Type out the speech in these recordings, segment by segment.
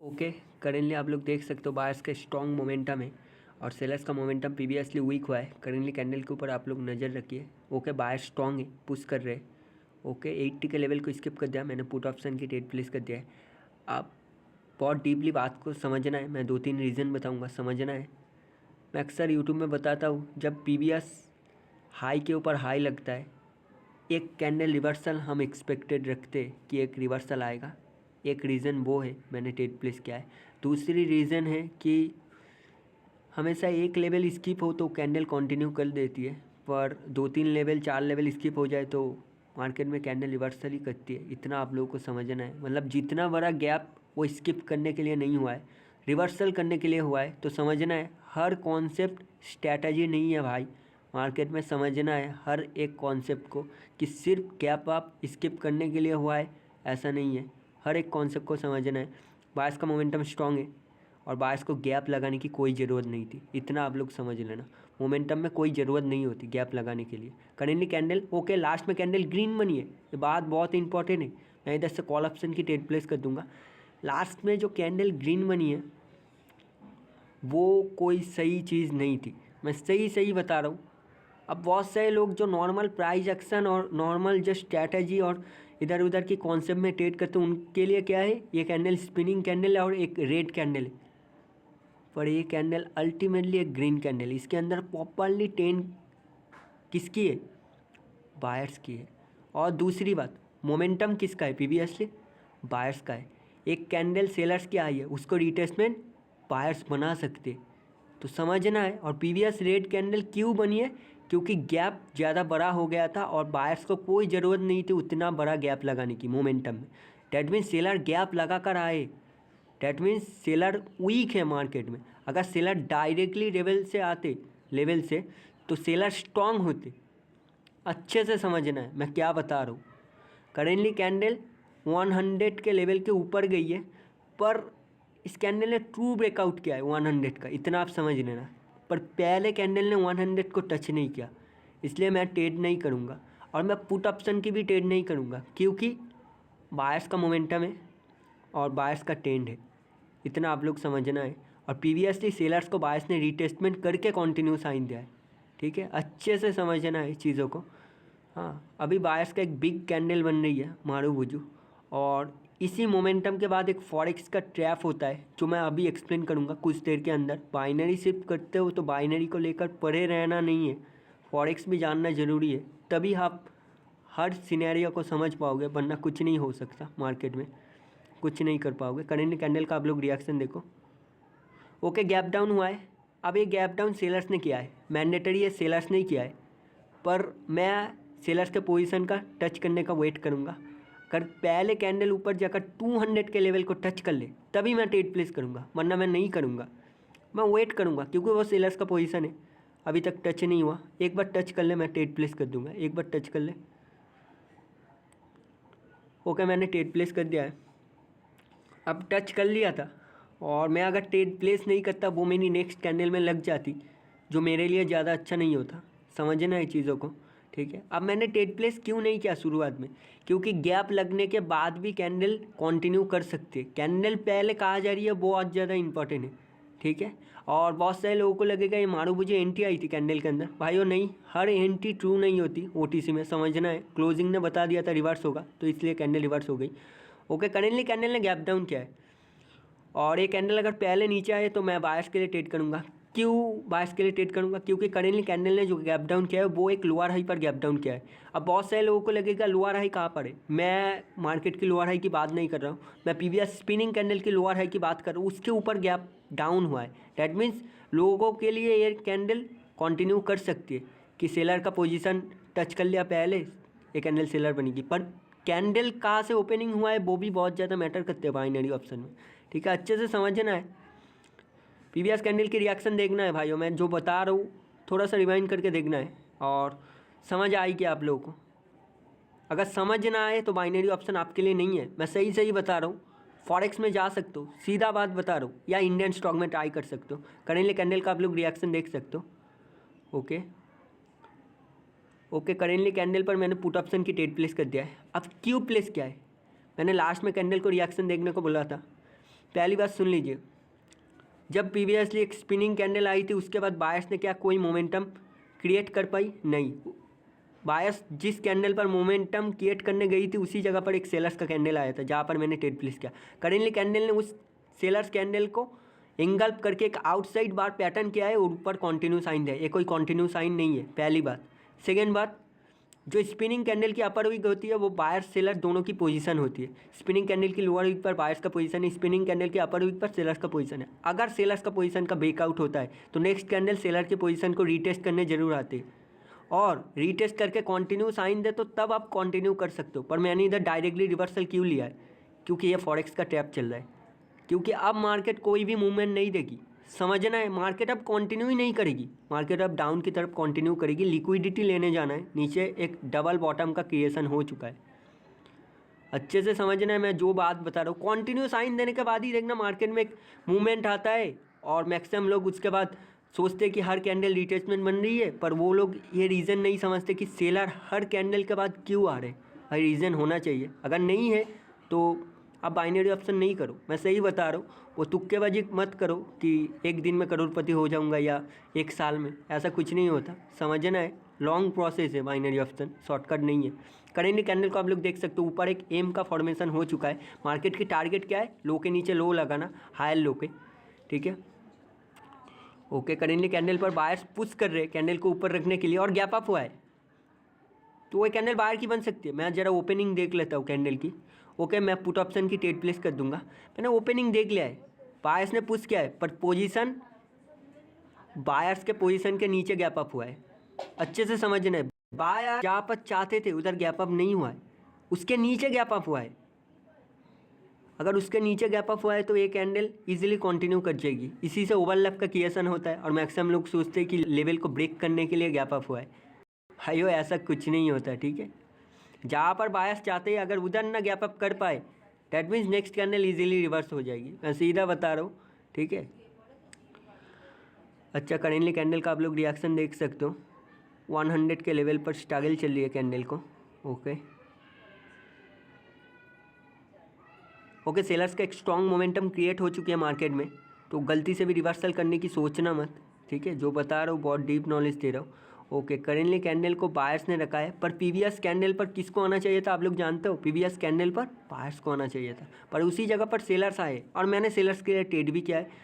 Okay. Currently आप लोग देख सकते हो बायर्स का स्ट्रॉन्ग मोमेंटम है और सेलर्स का मोमेंटम प्रीवियसली वीक हुआ है। करेंटली कैंडल के ऊपर आप लोग नज़र रखिए। ओके, बायर स्ट्रॉन्ग है, पुश कर रहे हैं। ओके, 80 के लेवल को स्किप कर दिया मैंने, पुट ऑप्शन की ट्रेड प्लेस कर दिया है। आप बहुत डीपली बात को समझना है, मैं 2-3 रीज़न बताऊँगा, समझना है। मैं अक्सर यूट्यूब में बताता हूँ, जब प्रीवियस हाई के ऊपर हाई लगता है, एक कैंडल रिवर्सल हम एक्सपेक्टेड रखते कि एक रिवर्सल आएगा। एक रीज़न वो है, मैंने ट्रेड प्लेस किया है। दूसरी रीज़न है कि हमेशा एक लेवल स्किप हो तो कैंडल कंटिन्यू कर देती है, पर 2-3 लेवल 4 लेवल स्किप हो जाए तो मार्केट में कैंडल रिवर्सल ही करती है। इतना आप लोगों को समझना है। मतलब जितना बड़ा गैप वो स्किप करने के लिए नहीं हुआ है, रिवर्सल करने के लिए हुआ है। तो समझना है, हर कॉन्सेप्ट स्ट्रैटेजी नहीं है भाई। मार्केट में समझना है हर एक कॉन्सेप्ट को, कि सिर्फ गैप आप स्किप करने के लिए हुआ है ऐसा नहीं है। हर एक कॉन्सेप्ट को समझना है। बायर्स का मोमेंटम स्ट्रॉन्ग है और बायर्स को गैप लगाने की कोई ज़रूरत नहीं थी, इतना आप लोग समझ लेना। मोमेंटम में कोई ज़रूरत नहीं होती गैप लगाने के लिए। करेंटली कैंडल ओके, लास्ट में कैंडल ग्रीन बनी है, ये बात बहुत इंपॉर्टेंट है। मैं इधर से कॉल ऑप्शन की ट्रेड प्लेस कर दूंगा। लास्ट में जो कैंडल ग्रीन बनी है वो कोई सही चीज़ नहीं थी, मैं सही सही बता रहा हूँ। अब बहुत सारे लोग जो नॉर्मल प्राइस एक्शन और नॉर्मल जो स्ट्रैटेजी और इधर उधर की कॉन्सेप्ट में ट्रेड करते हैं, उनके लिए क्या है, ये कैंडल स्पिनिंग कैंडल है और एक रेड कैंडल है, पर ये कैंडल अल्टीमेटली एक ग्रीन कैंडल है। इसके अंदर प्रॉपरली 10 किसकी है, बायर्स की है। और दूसरी बात, मोमेंटम किसका है, प्रीवियसली बायर्स का है। एक कैंडल सेलर्स की आई है, उसको रिट्रेसमेंट बायर्स बना सकते, तो समझना है। और प्रीवियस रेड कैंडल क्यों बनी है, क्योंकि गैप ज़्यादा बड़ा हो गया था और बायर्स को कोई ज़रूरत नहीं थी उतना बड़ा गैप लगाने की मोमेंटम में। डैट मीन्स सेलर गैप लगा कर आए, डैट मीन्स सेलर वीक है मार्केट में। अगर सेलर डायरेक्टली लेवल से तो सेलर स्ट्रांग होते। अच्छे से समझना है मैं क्या बता रहा हूँ। करेंटली कैंडल 100 के लेवल के ऊपर गई है, पर इस कैंडल ने ट्रू ब्रेकआउट किया है 100 का, इतना आप समझ लेना। पर पहले कैंडल ने 100 को टच नहीं किया, इसलिए मैं ट्रेड नहीं करूँगा। और मैं पुट ऑप्शन की भी ट्रेड नहीं करूँगा, क्योंकि बायर्स का मोमेंटम है और बायर्स का ट्रेंड है, इतना आप लोग समझना है। और प्रीवियसली सेलर्स को बायर्स ने रिटेस्टमेंट करके कंटिन्यू साइन दिया है, ठीक है, अच्छे से समझना है चीज़ों को। हाँ, अभी बायर्स का एक बिग कैंडल बन रही है मारूबुजू, और इसी मोमेंटम के बाद एक फॉरेक्स का ट्रैप होता है जो मैं अभी एक्सप्लेन करूँगा कुछ देर के अंदर। बाइनरी शिफ्ट करते हो तो बाइनरी को लेकर पड़े रहना नहीं है, फॉरेक्स भी जानना ज़रूरी है, तभी आप हर सिनेरियो को समझ पाओगे, वरना कुछ नहीं हो सकता मार्केट में, कुछ नहीं कर पाओगे। करेंट कैंडल का आप लोग रिएक्शन देखो। ओके, गैप डाउन हुआ है। अब ये गैप डाउन सेलर्स ने किया है, मैंडेटरी है, सेलर्स नहीं किया है, पर मैं सेलर्स के पोजीशन का टच करने का वेट करूँगा। अगर पहले कैंडल ऊपर जाकर 200 के लेवल को टच कर ले तभी मैं ट्रेड प्लेस करूँगा, वरना मैं नहीं करूँगा, मैं वेट करूँगा, क्योंकि वो सेलर्स का पोजीशन है। अभी तक टच नहीं हुआ, एक बार टच कर ले मैं ट्रेड प्लेस कर दूँगा, एक बार टच कर ले। ओके, मैंने ट्रेड प्लेस कर दिया है। अब टच कर लिया था, और मैं अगर ट्रेड प्लेस नहीं करता वो मेरी नेक्स्ट कैंडल में लग जाती, जो मेरे लिए ज़्यादा अच्छा नहीं होता। समझना है चीज़ों को, ठीक है। अब मैंने ट्रेड प्लेस क्यों नहीं किया शुरुआत में, क्योंकि गैप लगने के बाद भी कैंडल कंटिन्यू कर सकती है। कैंडल पहले कहा जा रही है वो बहुत ज़्यादा इंपॉर्टेंट है, ठीक है। और बहुत सारे लोगों को लगेगा ये मारूबुजू एंट्री आई थी कैंडल के अंदर, भाइयों नहीं, हर एंट्री ट्रू नहीं होती ओटीसी में, समझना है। क्लोजिंग ने बता दिया था रिवर्स होगा, तो इसलिए कैंडल रिवर्स हो गई। ओके, करेंटली कैंडल ने गैप डाउन किया है, और ये कैंडल अगर पहले नीचे आए तो मैं बायर्स के लिए ट्रेड करूंगा। क्यों बायर्स के लिए ट्रेड करूंगा, क्योंकि करेंटली कैंडल ने जो गैप डाउन किया है वो एक लोअर हाई पर गैप डाउन किया है। अब बहुत सारे लोगों को लगेगा लोअर हाई कहाँ पर है, मैं मार्केट की लोअर हाई की बात नहीं कर रहा हूँ, मैं प्रीवियस स्पिनिंग कैंडल की लोअर हाई की बात कर रहा हूँ, उसके ऊपर गैप डाउन हुआ है। डैट मीन्स लोगों के लिए ये कैंडल कंटिन्यू कर सकती है कि सेलर का पोजीशन टच कर लिया पहले, ये कैंडल सेलर बनेगी। पर कैंडल कहाँ से ओपनिंग हुआ है वो भी बहुत ज़्यादा मैटर करते हैं बाइनरी ऑप्शन में, ठीक है, अच्छे से समझना है। प्रीवियस कैंडल की रिएक्शन देखना है भाइयों, मैं जो बता रहा हूँ थोड़ा सा रिवाइंड करके देखना है, और समझ आई कि आप लोगों को। अगर समझ ना आए तो बाइनरी ऑप्शन आपके लिए नहीं है, मैं सही सही बता रहा हूँ। फॉरेक्स में जा सकते हो, सीधा बात बता रहा हूँ, या इंडियन स्टॉक में ट्राई कर सकते हो। करेंटली कैंडल का आप लोग रिएक्शन देख सकते हो। ओके ओके, करेंटली कैंडल पर मैंने पुट ऑप्शन की ट्रेड प्लेस कर दिया है। अब क्यों प्लेस किया है, मैंने लास्ट में कैंडल को रिएक्शन देखने को बोला था, पहली बात सुन लीजिए, जब प्रीवियसली एक स्पिनिंग कैंडल आई थी उसके बाद बायर्स ने क्या कोई मोमेंटम क्रिएट कर पाई? नहीं। बायर्स जिस कैंडल पर मोमेंटम क्रिएट करने गई थी उसी जगह पर एक सेलर्स का कैंडल आया था जहाँ पर मैंने ट्रेड प्लेस किया। करेंटली कैंडल ने उस सेलर्स कैंडल को एंगल्प करके एक आउटसाइड बार पैटर्न किया है और ऊपर कंटिन्यू साइन है। ये कोई कंटिन्यू साइन नहीं है, पहली बात। सेकेंड बात, जो स्पिनिंग कैंडल की अपर वीक होती है वो बायर्स सेलर दोनों की पोजीशन होती है। स्पिनिंग कैंडल की लोअर वीक पर बायर्स का पोजीशन है, स्पिनिंग कैंडल की अपर वीक पर सेलर्स का पोजीशन है। अगर सेलर्स का पोजीशन का ब्रेकआउट होता है तो नेक्स्ट कैंडल सेलर के पोजीशन को रीटेस्ट करने जरूर आती है और रीटेस्ट करके कंटिन्यू साइन दे तो तब आप कंटिन्यू कर सकते हो। पर मैंने इधर डायरेक्टली रिवर्सल क्यों लिया है? क्योंकि ये फॉरेक्स का ट्रैप चल रहा है, क्योंकि अब मार्केट कोई भी मूवमेंट नहीं देगी। समझना है, मार्केट अब कंटिन्यू ही नहीं करेगी, मार्केट अब डाउन की तरफ कंटिन्यू करेगी। लिक्विडिटी लेने जाना है, नीचे एक डबल बॉटम का क्रिएशन हो चुका है। अच्छे से समझना है मैं जो बात बता रहा हूँ। कंटिन्यू साइन देने के बाद ही देखना मार्केट में एक मूवमेंट आता है और मैक्सिमम लोग उसके बाद सोचते कि हर कैंडल रिट्रेसमेंट बन रही है, पर वो लोग ये रीज़न नहीं समझते कि सेलर हर कैंडल के बाद क्यों आ रहे हैं। हर रीज़न होना चाहिए, अगर नहीं है तो आप बाइनरी ऑप्शन नहीं करो। मैं सही बता रहा हूँ, वो तुक्केबाजी मत करो कि एक दिन में करोड़पति हो जाऊंगा या एक साल में, ऐसा कुछ नहीं होता। समझना है, लॉन्ग प्रोसेस है बाइनरी ऑप्शन, शॉर्टकट नहीं है। करेंटली कैंडल को आप लोग देख सकते हो, ऊपर एक एम का फॉर्मेशन हो चुका है। मार्केट की टारगेट क्या है? लो के नीचे लो लगाना, हायर लो के, ठीक है। ओके, करेंटली कैंडल पर बायर्स पुश कर रहे हैं कैंडल को ऊपर रखने के लिए और गैप अप हुआ है, तो वो कैंडल बायर की बन सकती है। मैं ज़रा ओपनिंग देख लेता हूँ कैंडल की। ओके, मैं पुट ऑप्शन की ट्रेड प्लेस कर दूंगा। मैंने ओपनिंग देख लिया है, बायर्स ने पुश किया है पर पोजीशन बायर्स के पोजीशन के नीचे गैप अप हुआ है। अच्छे से समझना है, बायर जहाँ पर चाहते थे उधर गैप अप नहीं हुआ है, उसके नीचे गैप अप हुआ है। अगर उसके नीचे गैप अप हुआ है तो ये कैंडल इजीली कंटिन्यू कर जाएगी। इसी से ओवरलैप का क्रिएशन होता है और मैक्सिमम लोग सोचते हैं कि लेवल को ब्रेक करने के लिए गैप अप हुआ है। भाइयों ऐसा कुछ नहीं होता, ठीक है। जहाँ पर बायर्स चाहते हैं अगर उधर ना गैप अप कर पाए, that means next candle easily reverse हो जाएगी। मैं सीधा बता रहा हूँ, ठीक है। अच्छा, करेंटली कैंडल का आप लोग रिएक्शन देख सकते हो, 100 के लेवल पर स्ट्रगल चल रही है कैंडल को। ओके, सेलर्स का एक स्ट्रॉन्ग मोमेंटम क्रिएट हो चुकी है मार्केट में, तो गलती से भी रिवर्सल करने की सोचना मत, ठीक है। जो बता रहा हूँ बहुत डीप नॉलेज दे रहा हूँ। ओके, करेंटली कैंडल को बायर्स ने रखा है, पर पीवीएस कैंडल पर किसको आना चाहिए था? आप लोग जानते हो, पीवीएस कैंडल पर बायर्स को आना चाहिए था, पर उसी जगह पर सेलर्स आए और मैंने सेलर्स के लिए ट्रेड भी किया है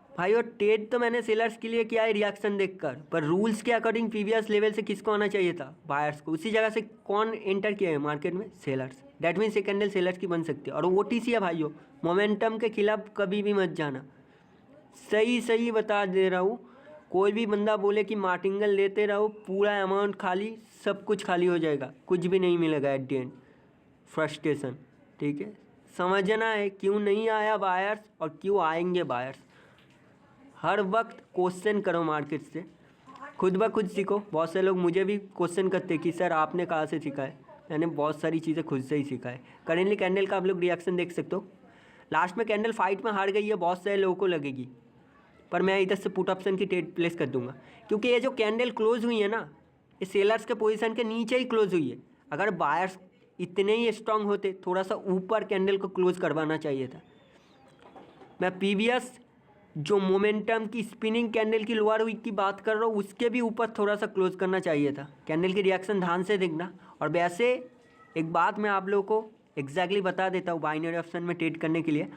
भाई। और ट्रेड तो मैंने सेलर्स के लिए किया है रिएक्शन देखकर, पर रूल्स के अकॉर्डिंग पीवीएस लेवल से किसको आना चाहिए था? बायर्स को। उसी जगह से कौन एंटर किया है मार्केट में? सेलर्स। डैट मीन्स ये कैंडल सेलर्स की बन सकती है और ओटीसी है भाइयों, मोमेंटम के खिलाफ कभी भी मत जाना। सही बता दे रहा हूँ, कोई भी बंदा बोले कि मार्टिंगल लेते रहो, पूरा अमाउंट खाली, सब कुछ खाली हो जाएगा, कुछ भी नहीं मिलेगा एट द एंड। फ्रस्ट्रेशन, ठीक है। समझना है क्यों नहीं आया बायर्स और क्यों आएंगे बायर्स। हर वक्त क्वेश्चन करो मार्केट से, खुद ब खुद सीखो। बहुत से लोग मुझे भी क्वेश्चन करते हैं कि सर आपने कहाँ से सीखा है। मैंने बहुत सारी चीज़ें खुद से ही सीखा है। करेंटली कैंडल का आप लोग रिएक्शन देख सकते हो, लास्ट में कैंडल फाइट में हार गई है, बहुत सारे लोगों को लगेगी, पर मैं इधर से पुट ऑप्शन की ट्रेड प्लेस कर दूंगा, क्योंकि ये जो कैंडल क्लोज हुई है ना, ये सेलर्स के पोजीशन के नीचे ही क्लोज हुई है। अगर बायर्स इतने ही स्ट्रांग होते, थोड़ा सा ऊपर कैंडल को क्लोज करवाना चाहिए था। मैं पीवीएस जो मोमेंटम की स्पिनिंग कैंडल की लोअर वीक की बात कर रहा हूँ, उसके भी ऊपर थोड़ा सा क्लोज करना चाहिए था। कैंडल की रिएक्शन ध्यान से देखना। और वैसे एक बात मैं आप लोगों को एग्जैक्टली बता देता हूँ, बाइनरी ऑप्शन में ट्रेड करने के लिए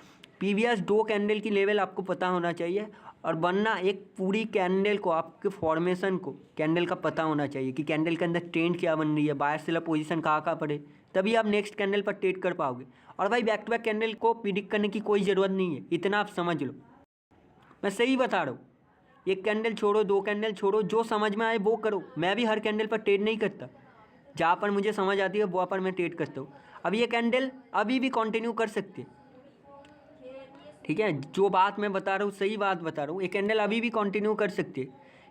पीवीएस 2 कैंडल की लेवल आपको पता होना चाहिए, और वरना एक पूरी कैंडल को, आपके फॉर्मेशन को कैंडल का पता होना चाहिए कि कैंडल के अंदर ट्रेंड क्या बन रही है, बायर सेलर पोजीशन कहाँ पड़े, तभी आप नेक्स्ट कैंडल पर ट्रेड कर पाओगे। और भाई बैक टू बैक कैंडल को प्रिडिक्ट करने की कोई ज़रूरत नहीं है, इतना आप समझ लो। मैं सही बता रहा हूँ, एक कैंडल छोड़ो, 2 कैंडल छोड़ो, जो समझ में आए वो करो। मैं भी हर कैंडल पर ट्रेड नहीं करता, जहाँ पर मुझे समझ आती है वहाँ पर मैं ट्रेड करता हूँ। अब ये कैंडल अभी भी कंटिन्यू कर सकती है, ठीक है। जो बात मैं बता रहा हूँ सही बात बता रहा हूँ, ये कैंडल अभी भी कंटिन्यू कर सकती है,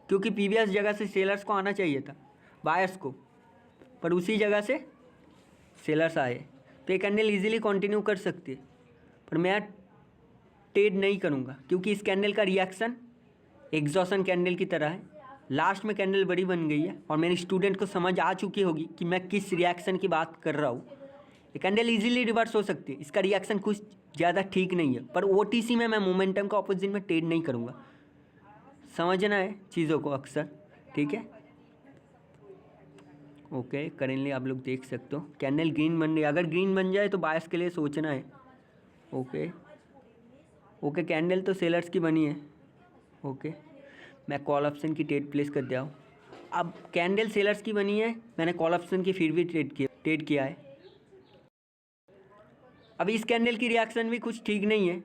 क्योंकि पीवीएस जगह से सेलर्स को आना चाहिए था, बायर्स को, पर उसी जगह से सेलर्स आए, तो ये कैंडल इजीली कंटिन्यू कर सकती है। पर मैं ट्रेड नहीं करूँगा, क्योंकि इस कैंडल का रिएक्शन एग्जॉशन कैंडल की तरह है। लास्ट में कैंडल बड़ी बन गई है और मेरे स्टूडेंट को समझ आ चुकी होगी कि मैं किस रिएक्शन की बात कर रहा हूँ। ये कैंडल इजीली रिवर्स हो सकती है, इसका रिएक्शन कुछ ज़्यादा ठीक नहीं है, पर ओटीसी में मैं मोमेंटम का अपोजिट में ट्रेड नहीं करूँगा, समझना है चीज़ों को अक्सर, ठीक है। ओके, करेंटली आप लोग देख सकते हो कैंडल ग्रीन बन रही है, अगर ग्रीन बन जाए तो बायस के लिए सोचना है। ओके, कैंडल तो सेलर्स की बनी है। ओके, मैं कॉल ऑप्शन की ट्रेड प्लेस कर दिया हूँ। अब कैंडल सेलर्स की बनी है, मैंने कॉल ऑप्शन की फिर भी ट्रेड किया है। अब इस कैंडल की रिएक्शन भी कुछ ठीक नहीं है,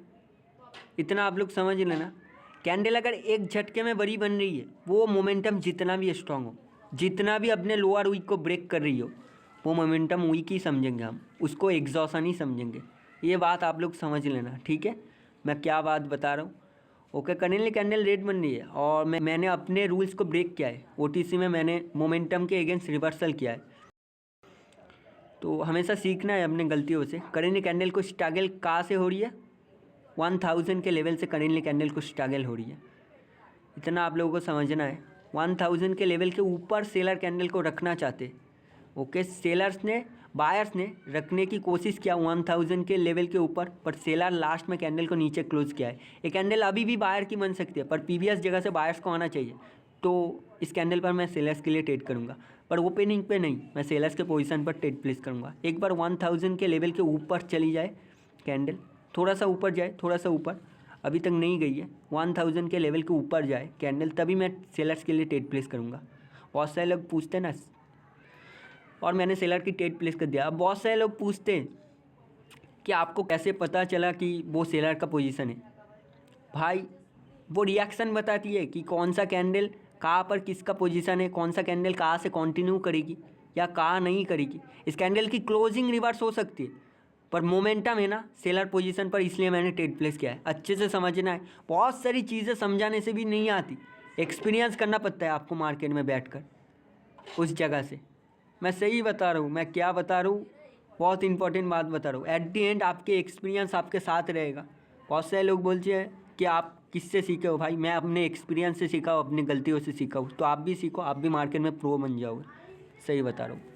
इतना आप लोग समझ लेना। कैंडल अगर एक झटके में बड़ी बन रही है, वो मोमेंटम जितना भी स्ट्रांग हो, जितना भी अपने लोअर वीक को ब्रेक कर रही हो, वो मोमेंटम वीक ही समझेंगे हम, उसको एग्जॉशन ही समझेंगे। ये बात आप लोग समझ लेना, ठीक है, मैं क्या बात बता रहा हूँ। ओके, करेंटली कैंडल रेड बन रही है और मैंने अपने रूल्स को ब्रेक किया है, ओटीसी में मैंने मोमेंटम के अगेंस्ट रिवर्सल किया है। तो हमेशा सीखना है अपने गलतियों से। करेंटली कैंडल को स्ट्रगल कहाँ से हो रही है, 1000 के लेवल से करेंटली कैंडल को स्ट्रगल हो रही है, इतना आप लोगों को समझना है। 1000 के लेवल के ऊपर सेलर कैंडल को रखना चाहते। ओके, सेलर्स ने, बायर्स ने रखने की कोशिश किया 1000 के लेवल के ऊपर, पर सेलर लास्ट में कैंडल को नीचे क्लोज किया है। ये कैंडल अभी भी बायर की बन सकती है, पर पीवीएस जगह से बायर्स को आना चाहिए। तो इस कैंडल पर मैं सेलर्स के लिए ट्रेड करूँगा, पर ओपनिंग पे नहीं, मैं सेलर्स के पोजीशन पर ट्रेड प्लेस करूँगा। एक बार 1000 के लेवल के ऊपर चली जाए कैंडल, थोड़ा सा ऊपर जाए, थोड़ा सा ऊपर, अभी तक नहीं गई है, 1000 के लेवल के ऊपर जाए कैंडल, तभी मैं सेलर्स के लिए ट्रेड प्लेस करूँगा। बहुत सारे लोग पूछते हैं ना, और मैंने सेलर की ट्रेड प्लेस कर दिया। अब बहुत सारे लोग पूछते हैं कि आपको कैसे पता चला कि वो सेलर का पोजीशन है। भाई, वो रिएक्शन बताती है कि कौन सा कैंडल कहाँ पर किसका पोजीशन है, कौन सा कैंडल कहाँ से कंटिन्यू करेगी या कहाँ नहीं करेगी। इस कैंडल की क्लोजिंग रिवर्स हो सकती है, पर मोमेंटम है ना सेलर पोजीशन पर, इसलिए मैंने ट्रेड प्लेस किया है। अच्छे से समझना है, बहुत सारी चीज़ें समझाने से भी नहीं आती, एक्सपीरियंस करना पड़ता है आपको मार्केट में बैठकर उस जगह से। मैं सही बता रहा हूँ, मैं क्या बता रहा हूँ, बहुत इंपॉर्टेंट बात बता रहा हूँ। एट दी एंड आपके एक्सपीरियंस आपके साथ रहेगा। बहुत सारे लोग बोलते हैं कि आप किससे सीखे हो। भाई, मैं अपने एक्सपीरियंस से सीखा हूँ, अपनी गलतियों से सीखा हूँ। तो आप भी सीखो, आप भी मार्केट में प्रो बन जाओगे, सही बता रहा हूँ।